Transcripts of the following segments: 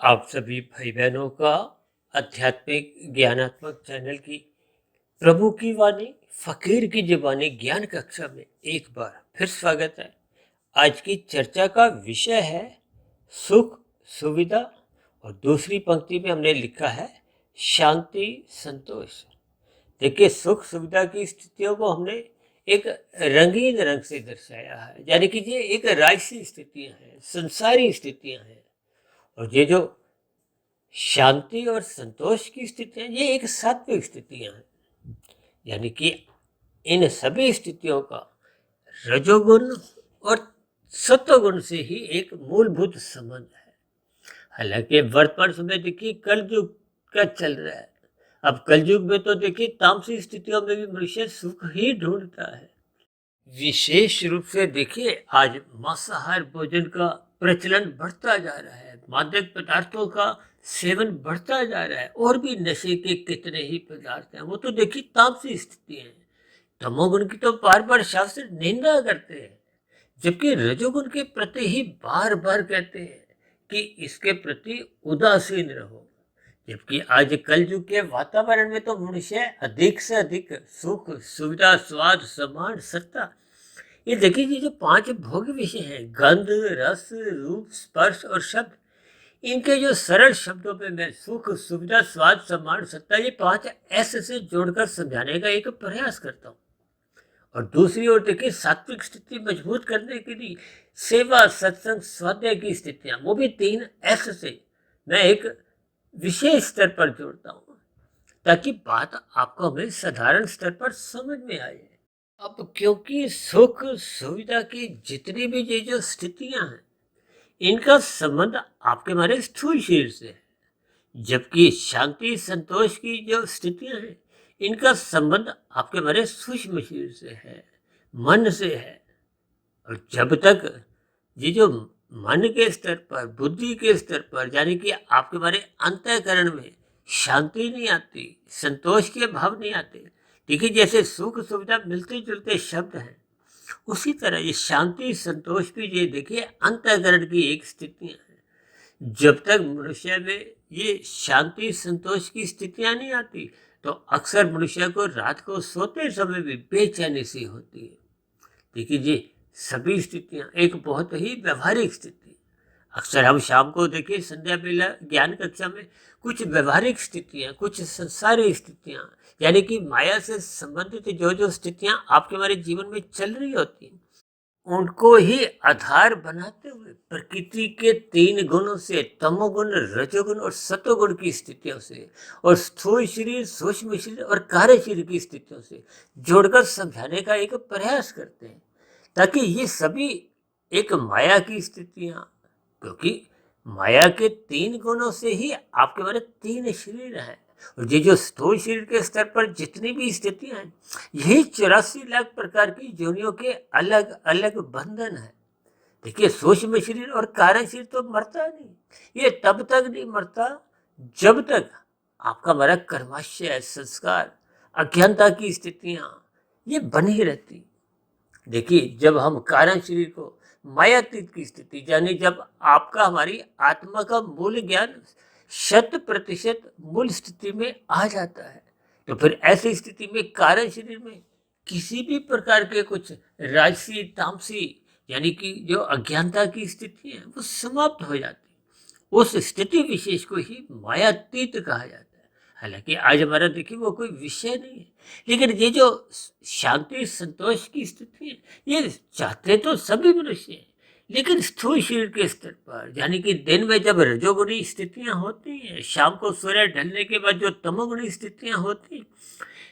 आप सभी भाई बहनों का आध्यात्मिक ज्ञानात्मक चैनल की प्रभु की वाणी फकीर की जुबानी ज्ञान कक्षा में एक बार फिर स्वागत है। आज की चर्चा का विषय है सुख सुविधा और दूसरी पंक्ति में हमने लिखा है शांति संतोष। देखिए, सुख सुविधा की स्थितियों को हमने एक रंगीन रंग से दर्शाया है, यानी कि ये एक राजसी स्थितियां हैं, संसारी स्थितियां हैं। और ये जो शांति और संतोष की स्थितियां, ये एक सात्विक स्थितियां हैं, यानी कि इन सभी स्थितियों का रजोगुण और सत्वगुण से ही एक मूलभूत संबंध है। हालांकि वर्तमान समय देखिए कलयुग का चल रहा है। अब कलयुग में तो देखिए तामसी स्थितियों में भी मनुष्य सुख ही ढूंढता है। विशेष रूप से देखिए आज मांसाहार भोजन का प्रचलन बढ़ता जा रहा है, मादक पदार्थों का सेवन बढ़ता जा रहा है, और भी नशे के कितने ही पदार्थ हैं। वो तो देखिए तामसी स्थिति है। तमोगुण की तो बार बार शास्त्र निंदा करते हैं, जबकि रजोगुण के प्रति ही बार बार कहते हैं कि इसके प्रति उदासीन रहो। जबकि आज कलयुग के वातावरण में तो मनुष्य अधिक से अधिक सुख सुविधा स्वाद सम्मान सत्ता, ये देखिए ये जो पांच भोग विषय हैं, गंध रस रूप स्पर्श और शब्द, इनके जो सरल शब्दों पे मैं सुख सुविधा स्वाद सम्मान सत्ता, ये पांच ऐसे से जोड़कर समझाने का एक प्रयास करता हूँ। और दूसरी ओर देखिए सात्विक स्थिति मजबूत करने के लिए सेवा सत्संग स्वाध्याय की स्थितियां, वो भी तीन ऐसे से मैं एक विशेष स्तर पर जोड़ता हूँ, ताकि बात आपको हमें साधारण स्तर पर समझ में आए। अब क्योंकि सुख सुविधा की जितनी भी ये जो स्थितियां हैं, इनका संबंध आपके हमारे स्थूल शरीर से है, जबकि शांति संतोष की जो स्थितियां हैं, इनका संबंध आपके हमारे सूक्ष्म शरीर से है, मन से है। और जब तक ये जो मन के स्तर पर बुद्धि के स्तर पर, यानी कि आपके हमारे अंतःकरण में शांति नहीं आती, संतोष के भाव नहीं आते, देखिए जैसे सुख सुविधा मिलते जुलते शब्द हैं, उसी तरह ये शांति संतोष भी ये देखिए अंतःकरण की एक स्थितियां हैं। जब तक मनुष्य में ये शांति संतोष की स्थितियां नहीं आती, तो अक्सर मनुष्य को रात को सोते समय भी बेचैनी सी होती है। देखिए ये सभी स्थितियां एक बहुत ही व्यवहारिक स्थिति। अक्सर हम शाम को देखिए संध्या बेला ज्ञान कक्षा में कुछ व्यवहारिक स्थितियां, कुछ संसारी स्थितियां, यानी कि माया से संबंधित जो जो स्थितियां आपके हमारे जीवन में चल रही होती हैं, उनको ही आधार बनाते हुए प्रकृति के तीन गुणों से, तमोगुण रजोगुण और सतोगुण की स्थितियों से, और स्थूल शरीर सूक्ष्म शरीर और कार्य शरीर की स्थितियों से जोड़कर समझाने का एक प्रयास करते हैं, ताकि ये सभी एक माया की स्थितियां, क्योंकि माया के तीन गुणों से ही आपके हमारे तीन शरीर हैं, और ये जो स्थूल शरीर के स्तर पर जितनी भी स्थितियां हैं, यही 84 लाख प्रकार की योनियों के अलग अलग बंधन है। देखिए सूक्ष्म शरीर और कारण शरीर तो मरता नहीं, ये तब तक नहीं मरता जब तक आपका हमारा कर्माशय संस्कार अज्ञानता की स्थितियां ये बनी रहती। देखिए जब हम कारण शरीर को मायातीत की स्थिति, यानी जब आपका हमारी आत्मा का मूल ज्ञान 100% मूल स्थिति में आ जाता है, तो फिर ऐसी स्थिति में कारण शरीर में किसी भी प्रकार के कुछ राजसी तामसी, यानी कि जो अज्ञानता की स्थिति है, वो समाप्त हो जाती है। उस स्थिति विशेष को ही मायातीत कहा जाता है। हालांकि आज हमारा देखिए वो कोई विषय नहीं है, लेकिन ये जो शांति संतोष की स्थिति है, ये चाहते तो सभी मनुष्य हैं, लेकिन स्थूल शरीर के स्तर पर, यानी कि दिन में जब रजोगुणी स्थितियां होती हैं, शाम को सूर्य ढलने के बाद जो तमोगुणी स्थितियां होती,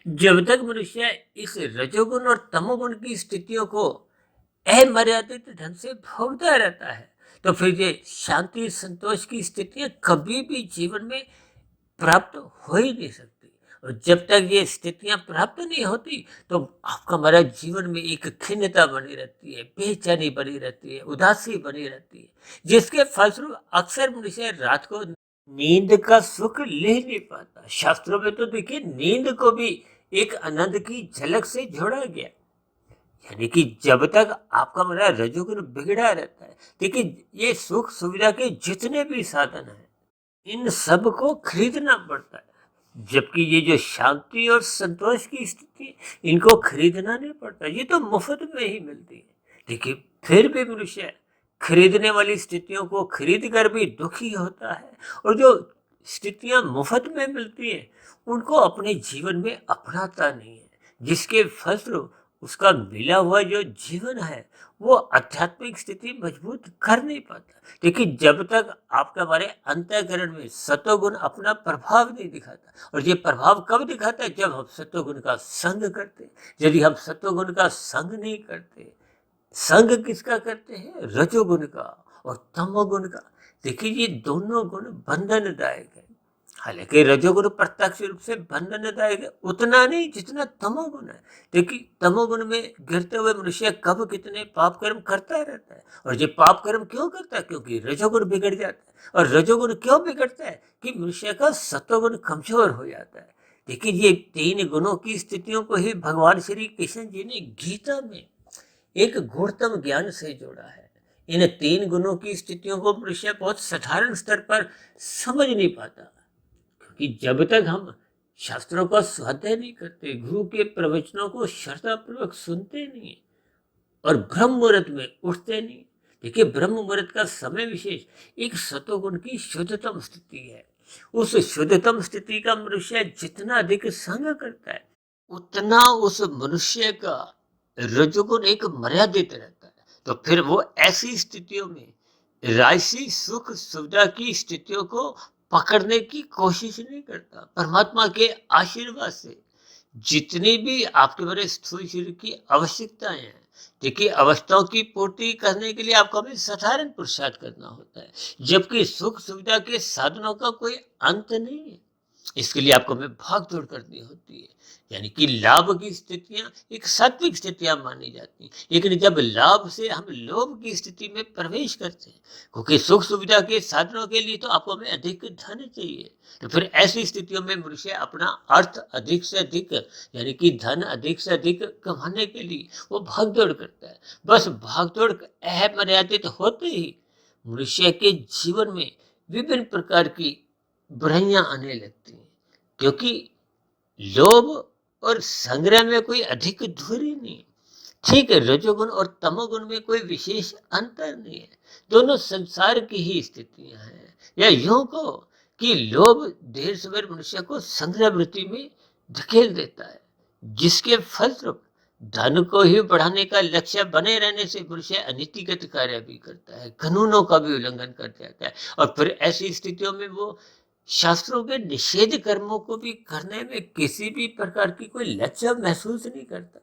जब तक मनुष्य इस रजोगुण और तमोगुण की स्थितियों को अमर्यादित ढंग से भोगता रहता है, तो फिर ये शांति संतोष की स्थितियां कभी भी जीवन में प्राप्त हो ही नहीं सकती। और जब तक ये स्थितियां प्राप्त नहीं होती, तो आपका हमारा जीवन में एक खिन्नता बनी रहती है, बेचैनी बनी रहती है, उदासी बनी रहती है, जिसके फलस्वरूप अक्सर मनुष्य रात को नींद का सुख ले नहीं पाता। शास्त्रों में तो देखिए नींद को भी एक आनंद की झलक से जोड़ा गया, यानी कि जब तक आपका हमारा रजोगुण बिगड़ा रहता है, देखिए ये सुख सुविधा के जितने भी साधन हैं, इन सब को खरीदना पड़ता है। जबकि ये जो शांति और संतोष की स्थिति, इनको खरीदना नहीं पड़ता, ये तो मुफ्त में ही मिलती है। देखिए, फिर भी मनुष्य खरीदने वाली स्थितियों को खरीद कर भी दुखी होता है, और जो स्थितियां मुफ्त में मिलती हैं उनको अपने जीवन में अपनाता नहीं है, जिसके फलस्वरूप उसका मिला हुआ जो जीवन है वो आध्यात्मिक स्थिति मजबूत कर नहीं पाता। देखिए, जब तक आपके हमारे अंतःकरण में सतोगुण अपना प्रभाव नहीं दिखाता, और ये प्रभाव कब दिखाता है? जब हम सतोगुण का संग करते। यदि हम सतोगुण का संग नहीं करते, संग किसका करते हैं? रजोगुण का और तमोगुण का। देखिए, ये दोनों गुण बंधनदायक है। हालांकि रजोगुण प्रत्यक्ष रूप से बंधनदायक है, उतना नहीं जितना तमोगुण है। देखिए, तमोगुण में गिरते हुए मनुष्य कब कितने पाप कर्म करता रहता है, और ये पाप कर्म क्यों करता है? क्योंकि रजोगुण बिगड़ जाता है। और रजोगुण क्यों बिगड़ता है? कि मनुष्य का सत्वगुण कमजोर हो जाता है। देखिए, ये तीन गुणों की स्थितियों को ही भगवान श्री कृष्ण जी ने गीता में एक गूढ़तम ज्ञान से जोड़ा है। इन तीन गुणों की स्थितियों को मनुष्य बहुत साधारण स्तर पर समझ नहीं पाता, क्योंकि जब तक हम शास्त्रों का स्वाध्याय नहीं करते, गुरु के प्रवचनों को श्रद्धापूर्वक सुनते नहीं और ब्रह्म मुहूर्त में उठते नहीं। देखिए, ब्रह्म मुहूर्त का समय विशेष एक सतोगुण की शुद्धतम स्थिति है। उस शुद्धतम स्थिति का मनुष्य जितना अधिक संग करता है, उतना उस मनुष्य का रजोगुण एक मर्यादित रहता है। तो फिर वो ऐसी स्थितियों में राशि सुख सुविधा की स्थितियों को पकड़ने की कोशिश नहीं करता। परमात्मा के आशीर्वाद से जितनी भी आपके बड़े स्थूल शरीर की आवश्यकताएं हैं, देखिए, अवस्थाओं की पूर्ति करने के लिए आपको हमें साधारण पुरुषार्थ करना होता है, जबकि सुख सुविधा के साधनों का कोई अंत नहीं है। इसके लिए आपको हमें भाग दौड़ करनी होती है। यानी कि लाभ की स्थितियां एक सात्विक स्थितियां मानी जाती हैं, लेकिन जब लाभ से हम लोभ की स्थिति में प्रवेश करते हैं, क्योंकि सुख सुविधा के साधनों के लिए तो आपको हमें अधिक धन चाहिए, तो फिर ऐसी स्थितियों में मनुष्य अपना अर्थ अधिक से अधिक, यानी कि धन अधिक से अधिक कमाने के लिए वो भागदौड़ करता है। बस भागदौड़ अमर्यादित होते ही मनुष्य के जीवन में विभिन्न प्रकार की बुराइयां आने लगती हैं, क्योंकि लोभ और संग्रह में कोई अधिक दूरी नहीं है। ठीक है, रजोगुण और तमोगुण में कोई विशेष अंतर नहीं है, दोनों संसार की ही स्थितियां हैं। या यूं कहो कि लोभ देर सवेर मनुष्य को संग्रह वृत्ति में धकेल देता है, जिसके फलस्वरूप धन को ही बढ़ाने का लक्ष्य बने रहने से मनुष्य अनीतिगत कार्य भी करता है, कानूनों का भी उल्लंघन कर जाता है, और फिर ऐसी स्थितियों में वो शास्त्रों के निषेध कर्मों को भी करने में किसी भी प्रकार की कोई लज्जा महसूस नहीं करता।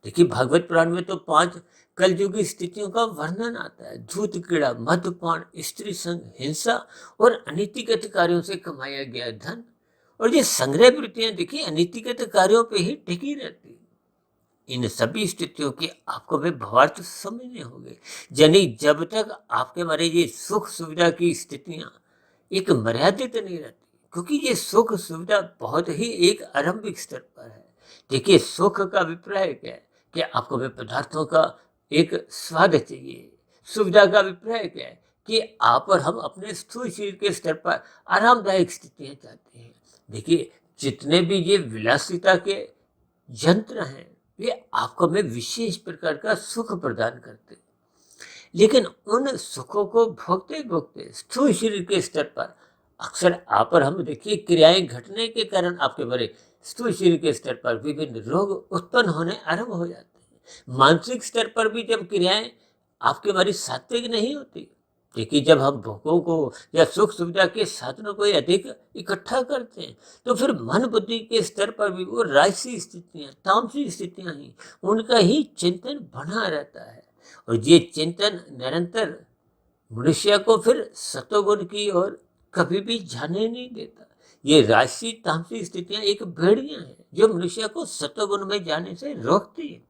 देखिए, भागवत पुराण में तो 5 कलयुगी स्थितियों का वर्णन आता है: धूत कीड़ा, मद्यपान, स्त्री संग, हिंसा और अनीतिगत कार्यों से कमाया गया धन। और ये संग्रह वृत्तियां देखिए अनीतिगत कार्यों पे ही टिकी रहती है। इन सभी स्थितियों की आपको भी भावार्थ समझने होंगे। यानी जब तक आपके हमारे ये सुख सुविधा की स्थितियां एक मर्यादित नहीं रहती, क्योंकि ये सुख सुविधा बहुत ही एक आरंभिक स्तर पर है। देखिए, सुख का अभिप्राय क्या है? कि आपको वे पदार्थों का एक स्वाद चाहिए। सुविधा का अभिप्राय क्या है? कि आप और हम अपने स्थूल शरीर के स्तर पर आरामदायक स्थितियां चाहते हैं। देखिए, जितने भी ये विलासिता के यंत्र हैं, वे आपको में विशेष प्रकार का सुख प्रदान करते हैं, लेकिन उन सुखों को भोगते भोगते स्थूल शरीर के स्तर पर अक्सर आप और हम देखिए क्रियाएं घटने के कारण आपके बड़े स्थूल शरीर के स्तर पर विभिन्न रोग उत्पन्न होने आरंभ हो जाते हैं। मानसिक स्तर पर भी जब क्रियाएं आपके हमारी सात्विक नहीं होती, देखिए, जब हम भोगों को या सुख सुविधा के साधनों को अधिक इकट्ठा करते हैं, तो फिर मन बुद्धि के स्तर पर भी वो राजसी स्थितियां, तामसी स्थितियां ही, उनका ही चिंतन बना रहता है। और ये चिंतन निरंतर मनुष्य को फिर सतोगुण की ओर कभी भी जाने नहीं देता। ये राजसी तामसी स्थितियां एक भेड़ियां हैं जो मनुष्य को सतोगुण में जाने से रोकती है।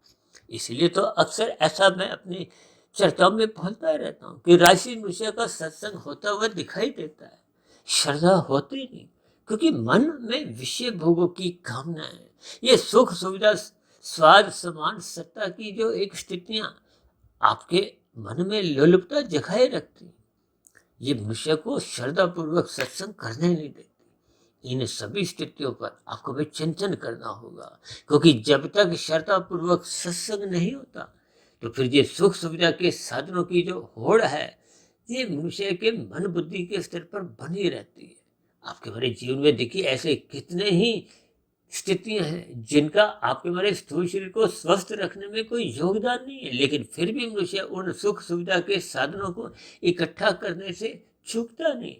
इसलिए तो अक्सर ऐसा मैं अपनी चर्चाओं में बोलता रहता हूँ कि राशि मनुष्य का सत्संग होता हुआ दिखाई देता है, श्रद्धा होती नहीं, क्योंकि मन में विषय भोगों की कामना है। ये सुख सुविधा, स्वाद, समान, सत्ता की जो एक स्थितियां आपके मन में लोलुपता जगाए रखती, ये मनुष्य को श्रद्धापूर्वक सत्संग करने नहीं देती। इन सभी स्थितियों पर आपको भी चिंतन करना होगा, क्योंकि जब तक श्रद्धापूर्वक सत्संग नहीं होता तो फिर ये सुख सुविधा के साधनों की जो होड़ है, ये मनुष्य के मन बुद्धि के स्तर पर बनी रहती है। आपके हमारे जीवन में देखिए ऐसे कितने ही स्थितियां हैं जिनका आपके हमारे स्थूल शरीर को स्वस्थ रखने में कोई योगदान नहीं है, लेकिन फिर भी मनुष्य उन सुख सुविधा के साधनों को इकट्ठा करने से चूकता नहीं।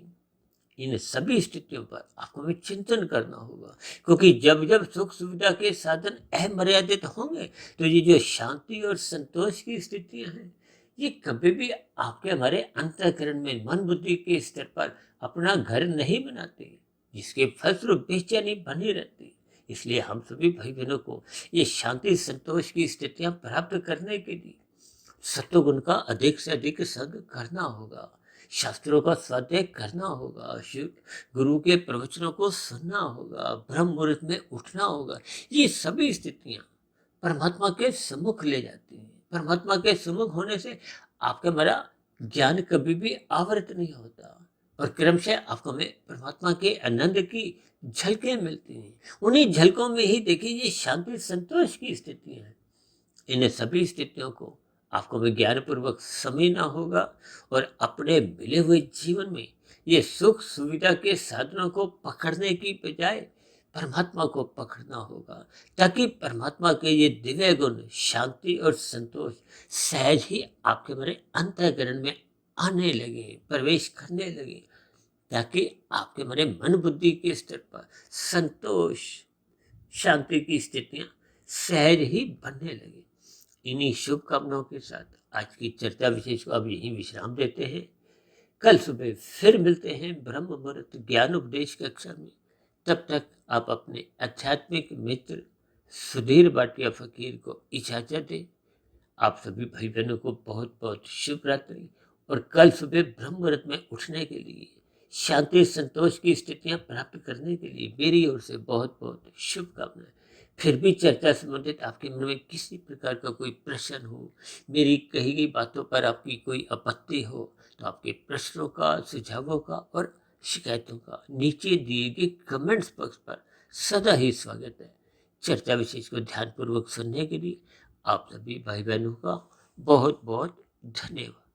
इन सभी स्थितियों पर आपको भी चिंतन करना होगा, क्योंकि जब जब सुख सुविधा के साधन अमर्यादित होंगे तो ये जो शांति और संतोष की स्थितियां हैं, ये कभी भी आपके हमारे अंतःकरण में मन बुद्धि के स्तर पर अपना घर नहीं बनाते, जिसके फलस्वरूप बेचैनी बनी रहती। इसलिए हम सभी भाई बहनों को ये शांति संतोष की स्थितियां प्राप्त करने के लिए सत्वगुण का अधिक से अधिक संग करना होगा, शास्त्रों का स्वाध्याय करना होगा, शिव गुरु के प्रवचनों को सुनना होगा, ब्रह्म मुहूर्त में उठना होगा। ये सभी स्थितियां परमात्मा के सम्मुख ले जाती हैं। परमात्मा के सम्मुख होने से आपका मेरा ज्ञान कभी भी आवृत नहीं होता और क्रमशः आपको में परमात्मा के आनंद की झलकें मिलती हैं। उन्हीं झलकों में ही देखिए ये शांति संतोष की स्थितियां हैं। इन सभी स्थितियों को आपको विज्ञान पूर्वक समझना होगा और अपने मिले हुए जीवन में ये सुख सुविधा के साधनों को पकड़ने की बजाय परमात्मा को पकड़ना होगा, ताकि परमात्मा के ये दिव्य गुण शांति और संतोष सहज ही आपके मेरे अंतःकरण में आने लगे, प्रवेश करने लगे, ताकि आपके मेरे मन बुद्धि के स्तर पर संतोष शांति की स्थितियां सहज ही बनने लगे। इन्हीं शुभकामनाओं के साथ आज की चर्चा विशेष को अब यहीं विश्राम देते हैं। कल सुबह फिर मिलते हैं ब्रह्म मुहूर्त ज्ञान उपदेश कक्षा में। तब तक आप अपने आध्यात्मिक मित्र सुधीर भाटिया फकीर को इजाजत दें। आप सभी भाई बहनों को बहुत बहुत शुभ रात्रि और कल सुबह ब्रह्म मुहूर्त में उठने के लिए शांति संतोष की स्थितियां प्राप्त करने के लिए मेरी ओर से बहुत बहुत शुभकामनाएं। फिर भी चर्चा संबंधित आपके मन में किसी प्रकार का कोई प्रश्न हो, मेरी कही गई बातों पर आपकी कोई आपत्ति हो, तो आपके प्रश्नों का, सुझावों का और शिकायतों का नीचे दिए गए कमेंट्स बॉक्स पर सदा ही स्वागत है। चर्चा विशेष को ध्यानपूर्वक सुनने के लिए आप सभी भाई बहनों का बहुत बहुत धन्यवाद।